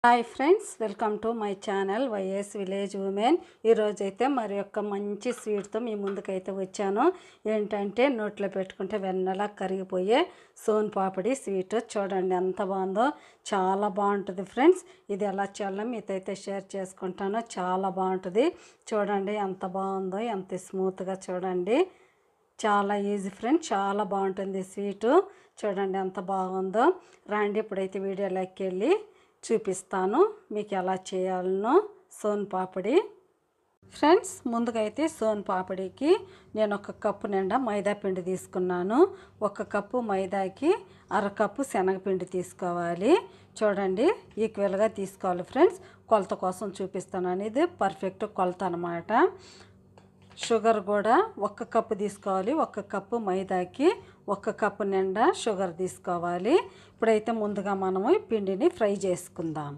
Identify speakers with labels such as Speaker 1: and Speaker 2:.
Speaker 1: Hi friends, welcome to my channel YS village women. ఈరోజైతే మరి యొక్క మంచి స్వీట్తో మీ ముందుకైతే వచ్చాను. ఏంటంటే నోట్లో పెట్టుకుంటే వెన్నలా కరిగిపోయే సోన్ పాపిడి స్వీట్. చూడండి ఎంత బాగుందో, చాలా బాగుంటుంది ఫ్రెండ్స్. ఇది ఎలా చేయాలో మీతో అయితే షేర్ చేసుకుంటాను. చాలా బాగుంటుంది. చూడండి ఎంత బాగుందో, ఎంత స్మూత్గా. చూడండి చాలా ఈజీ ఫ్రెండ్స్, చాలా బాగుంటుంది స్వీటు. చూడండి ఎంత బాగుందో. రండి ఇప్పుడైతే వీడియోలోకి వెళ్ళి చూపిస్తాను మీకు ఎలా చేయాలనో సోన్ పాపిడి. ఫ్రెండ్స్, ముందుగా అయితే సోన్ పాపిడికి నేను ఒక కప్పు నిండా మైదా పిండి తీసుకున్నాను. ఒక కప్పు మైదాకి అరకప్పు శనగపిండి తీసుకోవాలి. చూడండి ఈక్వల్గా తీసుకోవాలి ఫ్రెండ్స్. కొలత కోసం చూపిస్తున్నాను, ఇది పర్ఫెక్ట్ కొలత అన్నమాట. షుగర్ కూడా ఒక కప్పు తీసుకోవాలి. ఒక కప్పు మైదాకి ఒక కప్పు నిండా షుగర్ తీసుకోవాలి. ఇప్పుడైతే ముందుగా మనము పిండిని ఫ్రై చేసుకుందాం.